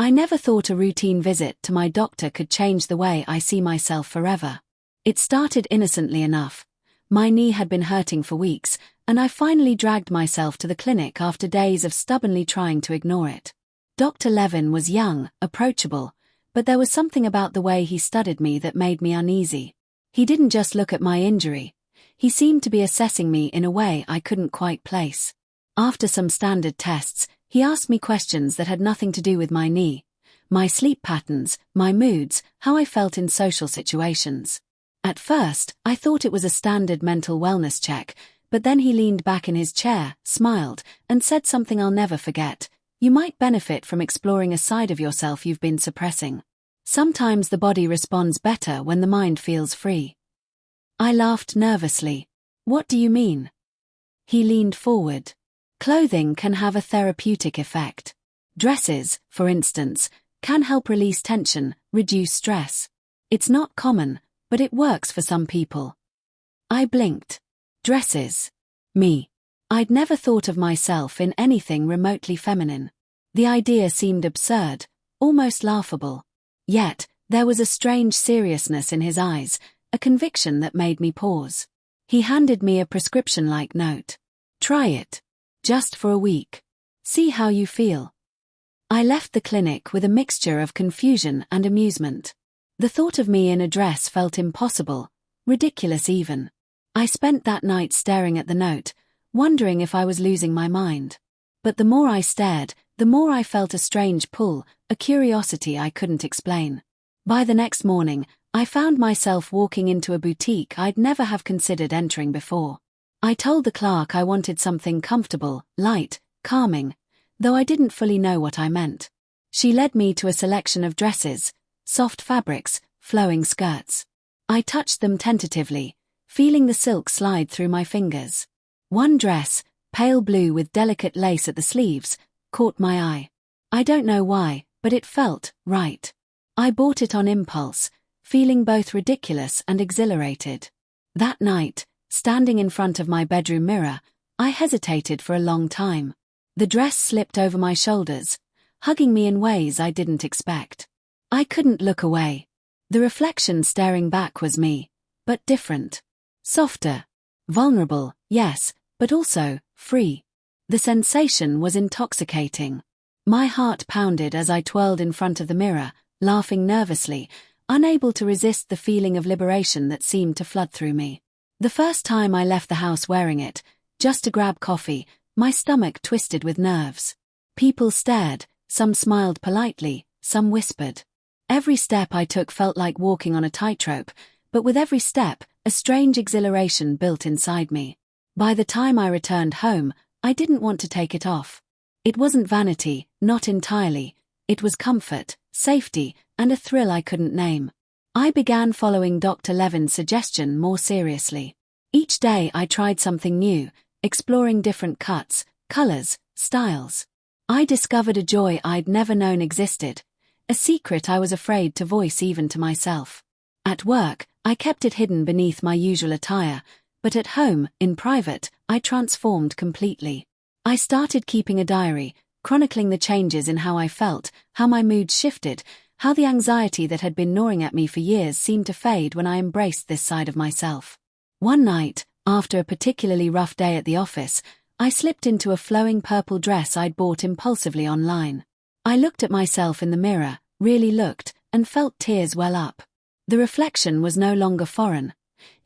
I never thought a routine visit to my doctor could change the way I see myself forever. It started innocently enough. My knee had been hurting for weeks, and I finally dragged myself to the clinic after days of stubbornly trying to ignore it. Dr. Levin was young, approachable, but there was something about the way he studied me that made me uneasy. He didn't just look at my injury. He seemed to be assessing me in a way I couldn't quite place. After some standard tests, he asked me questions that had nothing to do with my knee, my sleep patterns, my moods, how I felt in social situations. At first, I thought it was a standard mental wellness check, but then he leaned back in his chair, smiled, and said something I'll never forget. You might benefit from exploring a side of yourself you've been suppressing. Sometimes the body responds better when the mind feels free. I laughed nervously. What do you mean? He leaned forward. Clothing can have a therapeutic effect. Dresses, for instance, can help release tension, reduce stress. It's not common, but it works for some people. I blinked. Dresses. Me. I'd never thought of myself in anything remotely feminine. The idea seemed absurd, almost laughable. Yet, there was a strange seriousness in his eyes, a conviction that made me pause. He handed me a prescription-like note. Try it. Just for a week. See how you feel. I left the clinic with a mixture of confusion and amusement. The thought of me in a dress felt impossible, ridiculous even. I spent that night staring at the note, wondering if I was losing my mind. But the more I stared, the more I felt a strange pull, a curiosity I couldn't explain. By the next morning, I found myself walking into a boutique I'd never have considered entering before. I told the clerk I wanted something comfortable, light, calming, though I didn't fully know what I meant. She led me to a selection of dresses, soft fabrics, flowing skirts. I touched them tentatively, feeling the silk slide through my fingers. One dress, pale blue with delicate lace at the sleeves, caught my eye. I don't know why, but it felt right. I bought it on impulse, feeling both ridiculous and exhilarated. That night, standing in front of my bedroom mirror, I hesitated for a long time. The dress slipped over my shoulders, hugging me in ways I didn't expect. I couldn't look away. The reflection staring back was me, but different. Softer. Vulnerable, yes, but also free. The sensation was intoxicating. My heart pounded as I twirled in front of the mirror, laughing nervously, unable to resist the feeling of liberation that seemed to flood through me. The first time I left the house wearing it, just to grab coffee, my stomach twisted with nerves. People stared, some smiled politely, some whispered. Every step I took felt like walking on a tightrope, but with every step, a strange exhilaration built inside me. By the time I returned home, I didn't want to take it off. It wasn't vanity, not entirely. It was comfort, safety, and a thrill I couldn't name. I began following Dr. Levin's suggestion more seriously. Each day I tried something new, exploring different cuts, colors, styles. I discovered a joy I'd never known existed, a secret I was afraid to voice even to myself. At work, I kept it hidden beneath my usual attire, but at home, in private, I transformed completely. I started keeping a diary, chronicling the changes in how I felt, how my mood shifted, how the anxiety that had been gnawing at me for years seemed to fade when I embraced this side of myself. One night, after a particularly rough day at the office, I slipped into a flowing purple dress I'd bought impulsively online. I looked at myself in the mirror, really looked, and felt tears well up. The reflection was no longer foreign.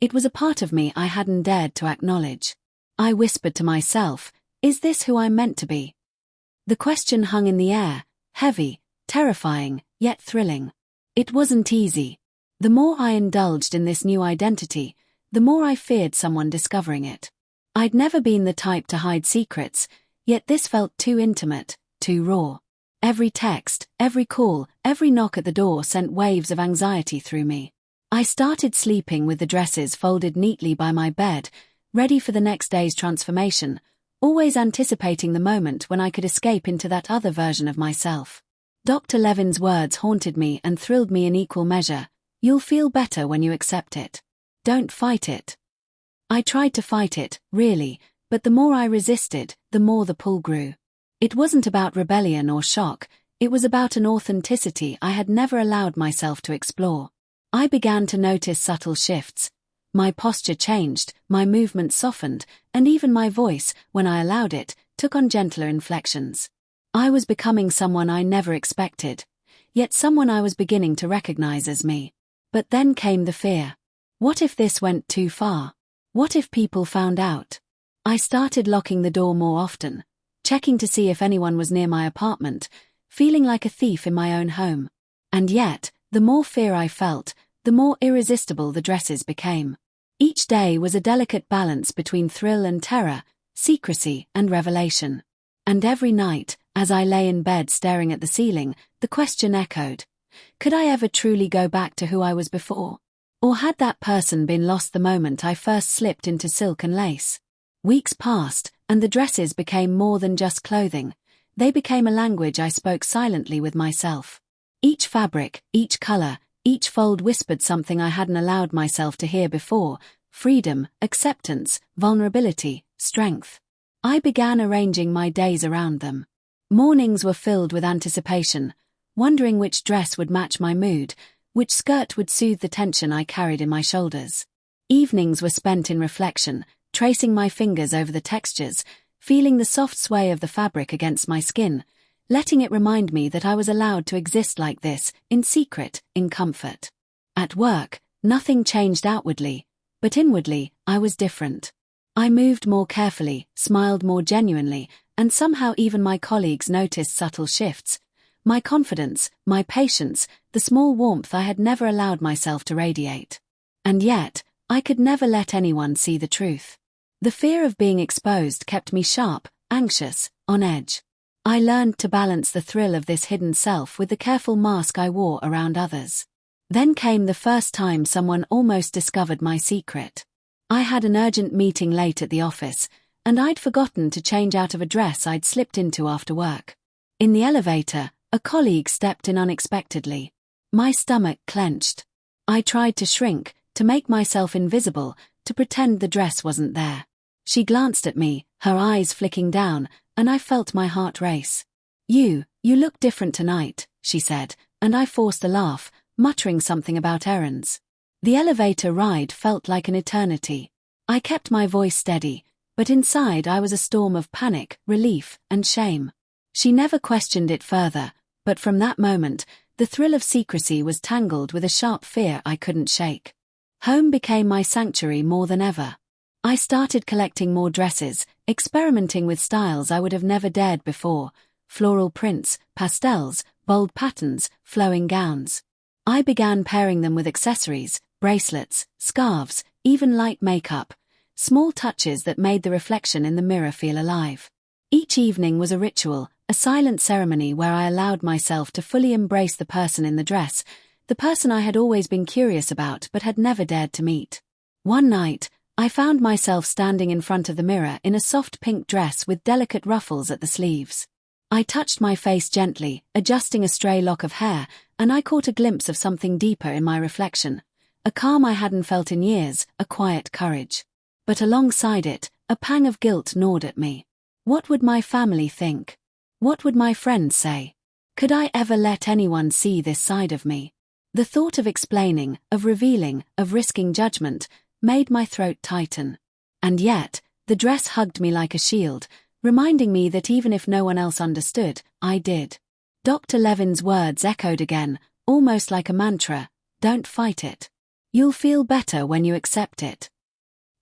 It was a part of me I hadn't dared to acknowledge. I whispered to myself, "Is this who I'm meant to be?" The question hung in the air, heavy, terrifying, yet thrilling. It wasn't easy. The more I indulged in this new identity, the more I feared someone discovering it. I'd never been the type to hide secrets, yet this felt too intimate, too raw. Every text, every call, every knock at the door sent waves of anxiety through me. I started sleeping with the dresses folded neatly by my bed, ready for the next day's transformation, always anticipating the moment when I could escape into that other version of myself. Dr. Levin's words haunted me and thrilled me in equal measure. You'll feel better when you accept it. Don't fight it. I tried to fight it, really, but the more I resisted, the more the pull grew. It wasn't about rebellion or shock, It was about an authenticity I had never allowed myself to explore. I began to notice subtle shifts. My posture changed, my movement softened, and even my voice, when I allowed it, took on gentler inflections. I was becoming someone I never expected, yet someone I was beginning to recognize as me. But then came the fear. What if this went too far? What if people found out? I started locking the door more often, checking to see if anyone was near my apartment, feeling like a thief in my own home. And yet, the more fear I felt, the more irresistible the dresses became. Each day was a delicate balance between thrill and terror, secrecy and revelation. And every night, as I lay in bed staring at the ceiling, the question echoed. Could I ever truly go back to who I was before? Or had that person been lost the moment I first slipped into silk and lace? Weeks passed, and the dresses became more than just clothing. They became a language I spoke silently with myself. Each fabric, each color, each fold whispered something I hadn't allowed myself to hear before: freedom, acceptance, vulnerability, strength. I began arranging my days around them. Mornings were filled with anticipation, wondering which dress would match my mood, which skirt would soothe the tension I carried in my shoulders. Evenings were spent in reflection, tracing my fingers over the textures, feeling the soft sway of the fabric against my skin, letting it remind me that I was allowed to exist like this, in secret, in comfort. At work, nothing changed outwardly, but inwardly, I was different. I moved more carefully, smiled more genuinely, and somehow even my colleagues noticed subtle shifts. My confidence, my patience, the small warmth I had never allowed myself to radiate. And yet, I could never let anyone see the truth. The fear of being exposed kept me sharp, anxious, on edge. I learned to balance the thrill of this hidden self with the careful mask I wore around others. Then came the first time someone almost discovered my secret. I had an urgent meeting late at the office, and I'd forgotten to change out of a dress I'd slipped into after work. In the elevator, a colleague stepped in unexpectedly. My stomach clenched. I tried to shrink, to make myself invisible, to pretend the dress wasn't there. She glanced at me, her eyes flicking down, and I felt my heart race. You look different tonight," she said, and I forced a laugh, muttering something about errands. The elevator ride felt like an eternity. I kept my voice steady, but inside I was a storm of panic, relief, and shame. She never questioned it further, but from that moment, the thrill of secrecy was tangled with a sharp fear I couldn't shake. Home became my sanctuary more than ever. I started collecting more dresses, experimenting with styles I would have never dared before: floral prints, pastels, bold patterns, flowing gowns. I began pairing them with accessories, bracelets, scarves, even light makeup, small touches that made the reflection in the mirror feel alive. Each evening was a ritual, a silent ceremony where I allowed myself to fully embrace the person in the dress, the person I had always been curious about but had never dared to meet. One night, I found myself standing in front of the mirror in a soft pink dress with delicate ruffles at the sleeves. I touched my face gently, adjusting a stray lock of hair, and I caught a glimpse of something deeper in my reflection. A calm I hadn't felt in years, a quiet courage. But alongside it, a pang of guilt gnawed at me. What would my family think? What would my friends say? Could I ever let anyone see this side of me? The thought of explaining, of revealing, of risking judgment, made my throat tighten. And yet, the dress hugged me like a shield, reminding me that even if no one else understood, I did. Dr. Levin's words echoed again, almost like a mantra: "Don't fight it. You'll feel better when you accept it."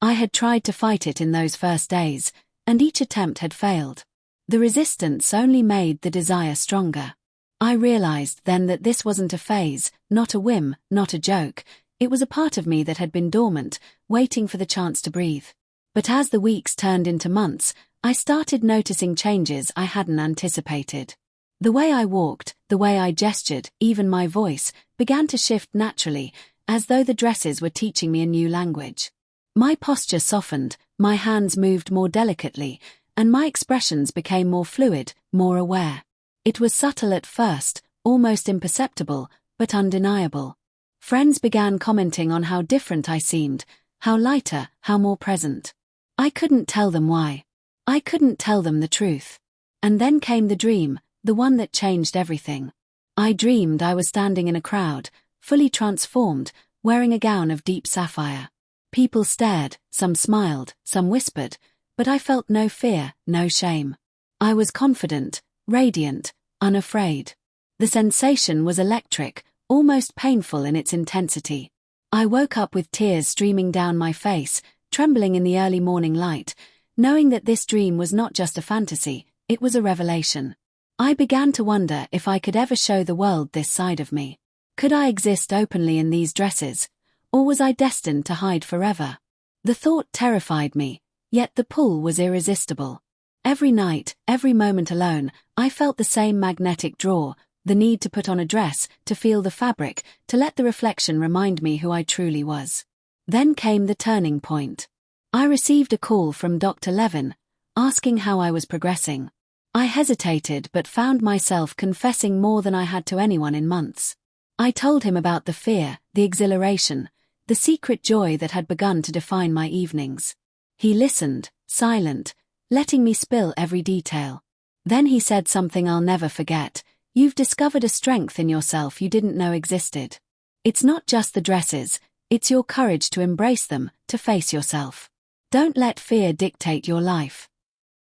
I had tried to fight it in those first days, and each attempt had failed. The resistance only made the desire stronger. I realized then that this wasn't a phase, not a whim, not a joke. It was a part of me that had been dormant, waiting for the chance to breathe. But as the weeks turned into months, I started noticing changes I hadn't anticipated. The way I walked, the way I gestured, even my voice, began to shift naturally, as though the dresses were teaching me a new language. My posture softened, my hands moved more delicately, and my expressions became more fluid, more aware. It was subtle at first, almost imperceptible, but undeniable. Friends began commenting on how different I seemed, how lighter, how more present. I couldn't tell them why. I couldn't tell them the truth. And then came the dream, the one that changed everything. I dreamed I was standing in a crowd, fully transformed, wearing a gown of deep sapphire. People stared, some smiled, some whispered, but I felt no fear, no shame. I was confident, radiant, unafraid. The sensation was electric, almost painful in its intensity. I woke up with tears streaming down my face, trembling in the early morning light, knowing that this dream was not just a fantasy, it was a revelation. I began to wonder if I could ever show the world this side of me. Could I exist openly in these dresses, or was I destined to hide forever? The thought terrified me, yet the pull was irresistible. Every night, every moment alone, I felt the same magnetic draw, the need to put on a dress, to feel the fabric, to let the reflection remind me who I truly was. Then came the turning point. I received a call from Dr. Levin, asking how I was progressing. I hesitated but found myself confessing more than I had to anyone in months. I told him about the fear, the exhilaration, the secret joy that had begun to define my evenings. He listened, silent, letting me spill every detail. Then he said something I'll never forget. You've discovered a strength in yourself you didn't know existed. It's not just the dresses, it's your courage to embrace them, to face yourself. Don't let fear dictate your life.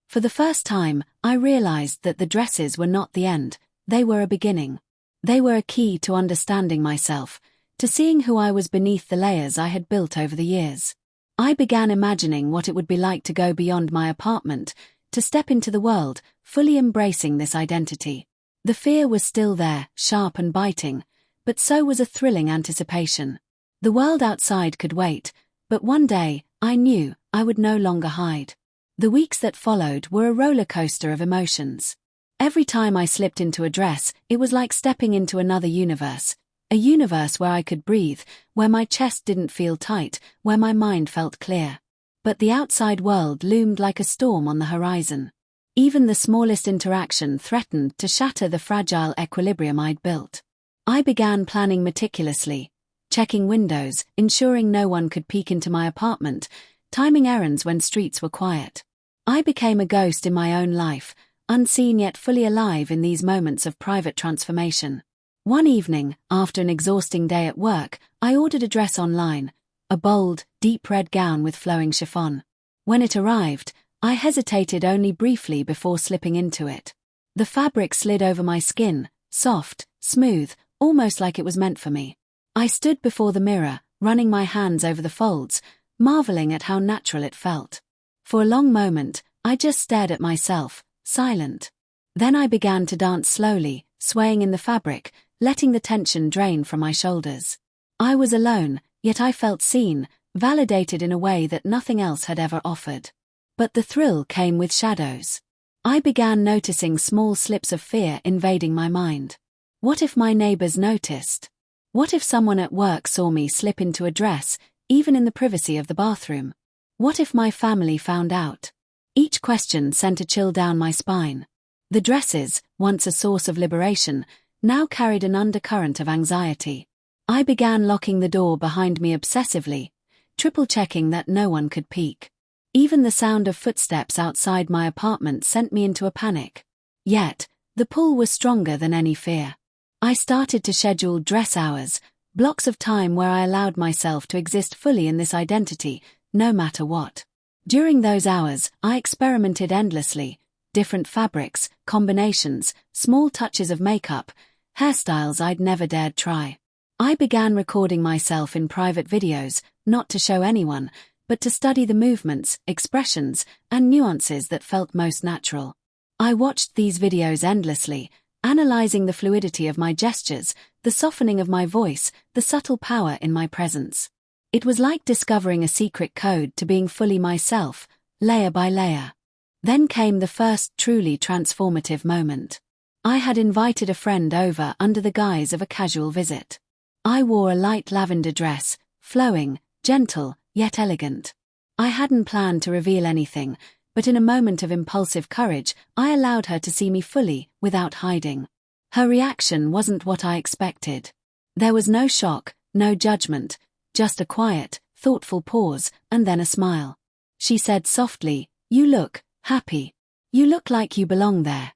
For the first time, I realized that the dresses were not the end, they were a beginning. They were a key to understanding myself, to seeing who I was beneath the layers I had built over the years. I began imagining what it would be like to go beyond my apartment, to step into the world, fully embracing this identity. The fear was still there, sharp and biting, but so was a thrilling anticipation. The world outside could wait, but one day, I knew, I would no longer hide. The weeks that followed were a roller coaster of emotions. Every time I slipped into a dress, it was like stepping into another universe. A universe where I could breathe, where my chest didn't feel tight, where my mind felt clear. But the outside world loomed like a storm on the horizon. Even the smallest interaction threatened to shatter the fragile equilibrium I'd built. I began planning meticulously, checking windows, ensuring no one could peek into my apartment, timing errands when streets were quiet. I became a ghost in my own life, unseen yet fully alive in these moments of private transformation. One evening, after an exhausting day at work, I ordered a dress online, a bold, deep red gown with flowing chiffon. When it arrived, I hesitated only briefly before slipping into it. The fabric slid over my skin, soft, smooth, almost like it was meant for me. I stood before the mirror, running my hands over the folds, marveling at how natural it felt. For a long moment, I just stared at myself, silent. Then I began to dance slowly, swaying in the fabric, letting the tension drain from my shoulders. I was alone, yet I felt seen, validated in a way that nothing else had ever offered. But the thrill came with shadows. I began noticing small slips of fear invading my mind. What if my neighbors noticed? What if someone at work saw me slip into a dress, even in the privacy of the bathroom? What if my family found out? Each question sent a chill down my spine. The dresses, once a source of liberation, now carried an undercurrent of anxiety. I began locking the door behind me obsessively, triple-checking that no one could peek. Even the sound of footsteps outside my apartment sent me into a panic. Yet, the pull was stronger than any fear. I started to schedule dress hours, blocks of time where I allowed myself to exist fully in this identity, no matter what. During those hours, I experimented endlessly. Different fabrics, combinations, small touches of makeup, hairstyles I'd never dared try. I began recording myself in private videos, not to show anyone, but to study the movements, expressions, and nuances that felt most natural. I watched these videos endlessly, analyzing the fluidity of my gestures, the softening of my voice, the subtle power in my presence. It was like discovering a secret code to being fully myself, layer by layer. Then came the first truly transformative moment. I had invited a friend over under the guise of a casual visit. I wore a light lavender dress, flowing, gentle, yet elegant. I hadn't planned to reveal anything, but in a moment of impulsive courage, I allowed her to see me fully, without hiding. Her reaction wasn't what I expected. There was no shock, no judgment, just a quiet, thoughtful pause, and then a smile. She said softly, "You look happy. You look like you belong there."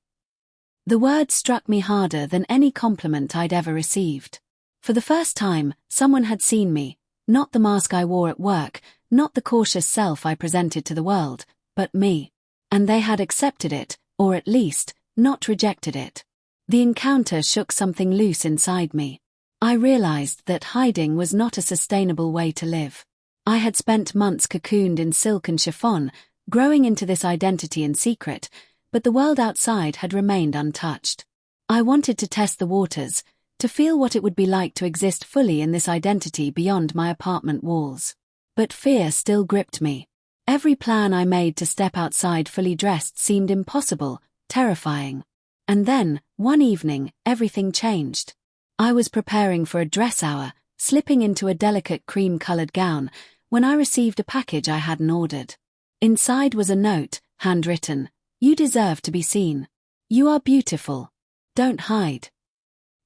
The words struck me harder than any compliment I'd ever received. For the first time, someone had seen me, not the mask I wore at work, not the cautious self I presented to the world, but me. And they had accepted it, or at least, not rejected it. The encounter shook something loose inside me. I realized that hiding was not a sustainable way to live. I had spent months cocooned in silk and chiffon, growing into this identity in secret, but the world outside had remained untouched. I wanted to test the waters, to feel what it would be like to exist fully in this identity beyond my apartment walls. But fear still gripped me. Every plan I made to step outside fully dressed seemed impossible, terrifying. And then, one evening, everything changed. I was preparing for a dress hour, slipping into a delicate cream-colored gown, when I received a package I hadn't ordered. Inside was a note, handwritten, "You deserve to be seen. You are beautiful. Don't hide."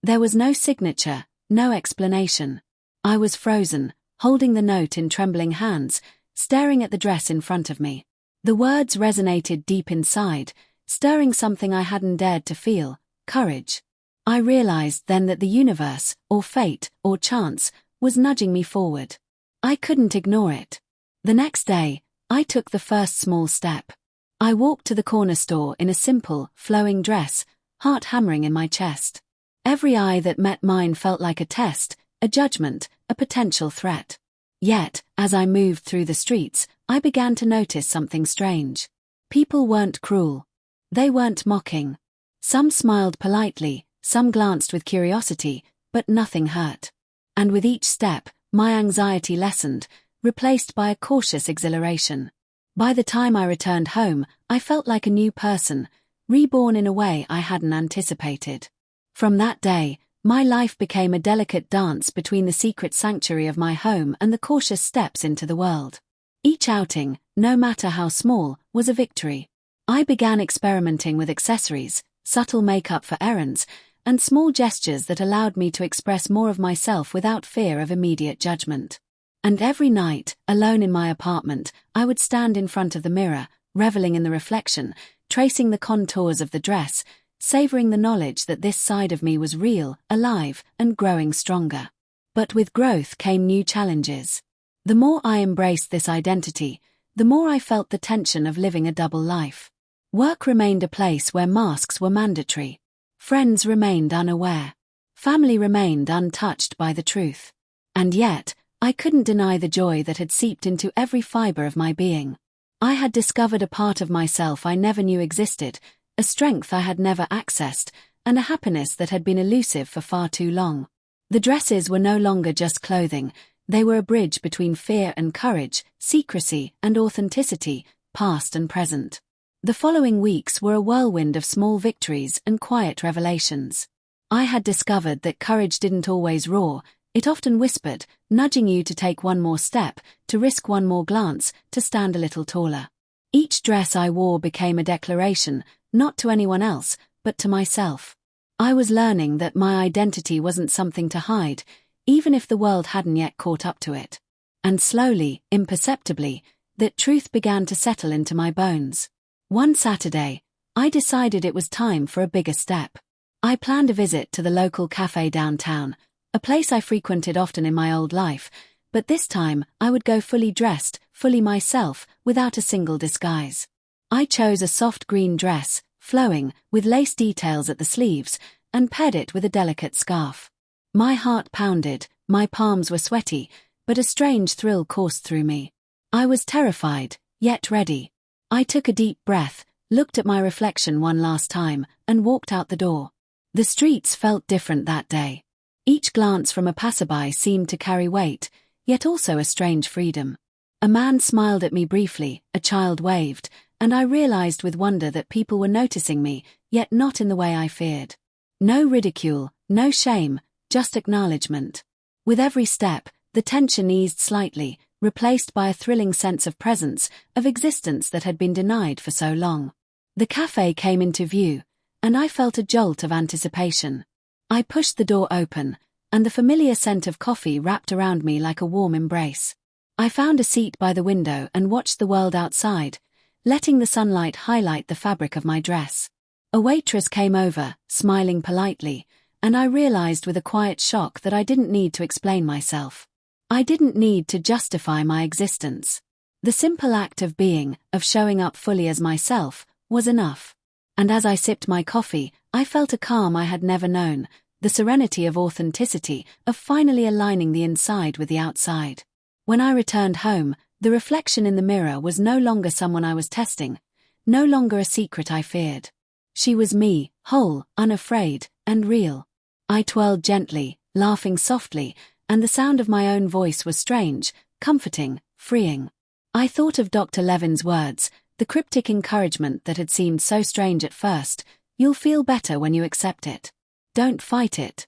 There was no signature, no explanation. I was frozen, holding the note in trembling hands, staring at the dress in front of me. The words resonated deep inside, stirring something I hadn't dared to feel, courage. I realized then that the universe, or fate, or chance, was nudging me forward. I couldn't ignore it. The next day, I took the first small step. I walked to the corner store in a simple, flowing dress, heart hammering in my chest. Every eye that met mine felt like a test, a judgment, a potential threat. Yet, as I moved through the streets, I began to notice something strange. People weren't cruel. They weren't mocking. Some smiled politely, some glanced with curiosity, but nothing hurt. And with each step, my anxiety lessened, replaced by a cautious exhilaration. By the time I returned home, I felt like a new person, reborn in a way I hadn't anticipated. From that day, my life became a delicate dance between the secret sanctuary of my home and the cautious steps into the world. Each outing, no matter how small, was a victory. I began experimenting with accessories, subtle makeup for errands, and small gestures that allowed me to express more of myself without fear of immediate judgment. And every night, alone in my apartment, I would stand in front of the mirror, reveling in the reflection, tracing the contours of the dress, savoring the knowledge that this side of me was real, alive, and growing stronger. But with growth came new challenges. The more I embraced this identity, the more I felt the tension of living a double life. Work remained a place where masks were mandatory. Friends remained unaware. Family remained untouched by the truth. And yet, I couldn't deny the joy that had seeped into every fiber of my being. I had discovered a part of myself I never knew existed, a strength I had never accessed, and a happiness that had been elusive for far too long. The dresses were no longer just clothing, they were a bridge between fear and courage, secrecy and authenticity, past and present. The following weeks were a whirlwind of small victories and quiet revelations. I had discovered that courage didn't always roar, it often whispered, nudging you to take one more step, to risk one more glance, to stand a little taller. Each dress I wore became a declaration, not to anyone else, but to myself. I was learning that my identity wasn't something to hide, even if the world hadn't yet caught up to it. And slowly, imperceptibly, that truth began to settle into my bones. One Saturday, I decided it was time for a bigger step. I planned a visit to the local cafe downtown, a place I frequented often in my old life, but this time I would go fully dressed, fully myself, without a single disguise. I chose a soft green dress, flowing, with lace details at the sleeves, and paired it with a delicate scarf. My heart pounded, my palms were sweaty, but a strange thrill coursed through me. I was terrified, yet ready. I took a deep breath, looked at my reflection one last time, and walked out the door. The streets felt different that day. Each glance from a passerby seemed to carry weight, yet also a strange freedom. A man smiled at me briefly, a child waved, and I realized with wonder that people were noticing me, yet not in the way I feared. No ridicule, no shame, just acknowledgement. With every step, the tension eased slightly, replaced by a thrilling sense of presence, of existence that had been denied for so long. The cafe came into view, and I felt a jolt of anticipation. I pushed the door open, and the familiar scent of coffee wrapped around me like a warm embrace. I found a seat by the window and watched the world outside, letting the sunlight highlight the fabric of my dress. A waitress came over, smiling politely, and I realized with a quiet shock that I didn't need to explain myself. I didn't need to justify my existence. The simple act of being, of showing up fully as myself, was enough. And as I sipped my coffee, I felt a calm I had never known, the serenity of authenticity, of finally aligning the inside with the outside. When I returned home, the reflection in the mirror was no longer someone I was testing, no longer a secret I feared. She was me, whole, unafraid, and real. I twirled gently, laughing softly, and the sound of my own voice was strange, comforting, freeing. I thought of Dr. Levin's words, the cryptic encouragement that had seemed so strange at first: "You'll feel better when you accept it. Don't fight it."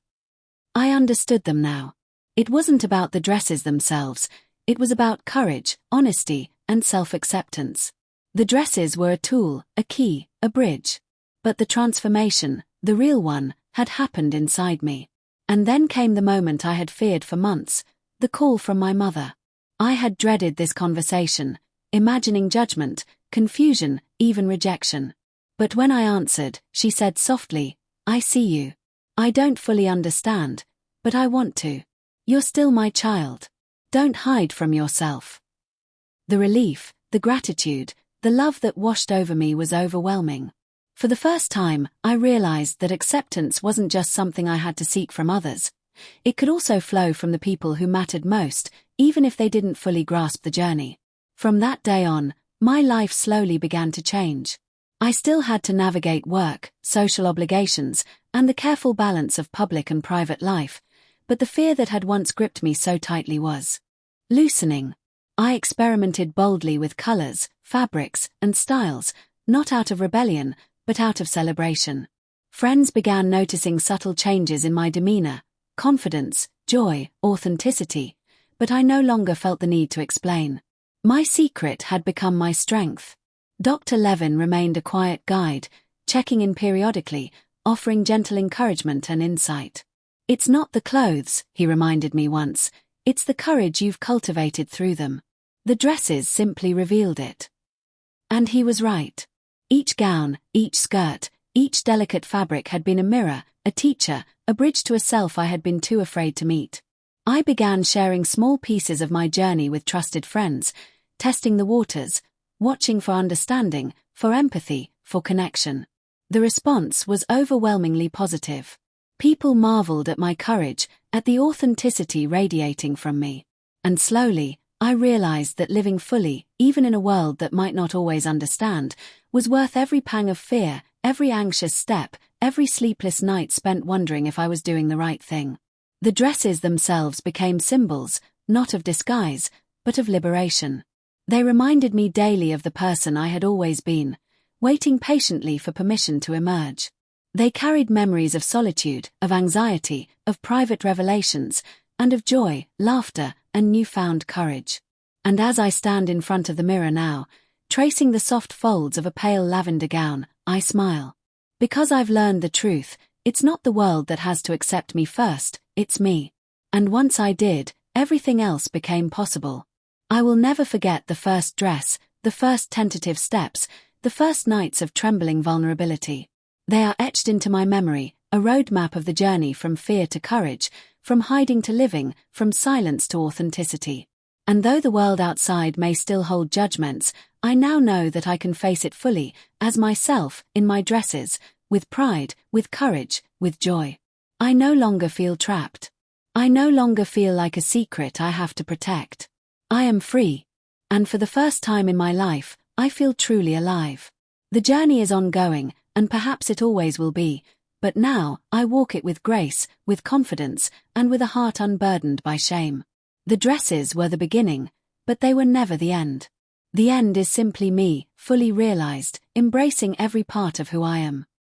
I understood them now. It wasn't about the dresses themselves, it was about courage, honesty, and self-acceptance. The dresses were a tool, a key, a bridge. But the transformation, the real one, had happened inside me. And then came the moment I had feared for months, the call from my mother. I had dreaded this conversation, imagining judgment, confusion, even rejection. But when I answered, she said softly, "I see you. I don't fully understand, but I want to. You're still my child. Don't hide from yourself." The relief, the gratitude, the love that washed over me was overwhelming. For the first time, I realized that acceptance wasn't just something I had to seek from others. It could also flow from the people who mattered most, even if they didn't fully grasp the journey. From that day on, my life slowly began to change. I still had to navigate work, social obligations, and the careful balance of public and private life, but the fear that had once gripped me so tightly was loosening. I experimented boldly with colors, fabrics, and styles, not out of rebellion, but out of celebration. Friends began noticing subtle changes in my demeanor, confidence, joy, authenticity, but I no longer felt the need to explain. My secret had become my strength. Dr. Levin remained a quiet guide, checking in periodically, offering gentle encouragement and insight. "It's not the clothes," he reminded me once, "it's the courage you've cultivated through them. The dresses simply revealed it." And he was right. Each gown, each skirt, each delicate fabric had been a mirror, a teacher, a bridge to a self I had been too afraid to meet. I began sharing small pieces of my journey with trusted friends, testing the waters, watching for understanding, for empathy, for connection. The response was overwhelmingly positive. People marveled at my courage, at the authenticity radiating from me. And slowly, I realized that living fully, even in a world that might not always understand, was worth every pang of fear, every anxious step, every sleepless night spent wondering if I was doing the right thing. The dresses themselves became symbols, not of disguise, but of liberation. They reminded me daily of the person I had always been, waiting patiently for permission to emerge. They carried memories of solitude, of anxiety, of private revelations, and of joy, laughter, and newfound courage. And as I stand in front of the mirror now, tracing the soft folds of a pale lavender gown, I smile. Because I've learned the truth, it's not the world that has to accept me first, it's me. And once I did, everything else became possible. I will never forget the first dress, the first tentative steps, the first nights of trembling vulnerability. They are etched into my memory, a roadmap of the journey from fear to courage, from hiding to living, from silence to authenticity. And though the world outside may still hold judgments, I now know that I can face it fully, as myself, in my dresses, with pride, with courage, with joy. I no longer feel trapped. I no longer feel like a secret I have to protect. I am free. And for the first time in my life, I feel truly alive. The journey is ongoing, and perhaps it always will be, but now, I walk it with grace, with confidence, and with a heart unburdened by shame. The dresses were the beginning, but they were never the end. The end is simply me, fully realized, embracing every part of who I am.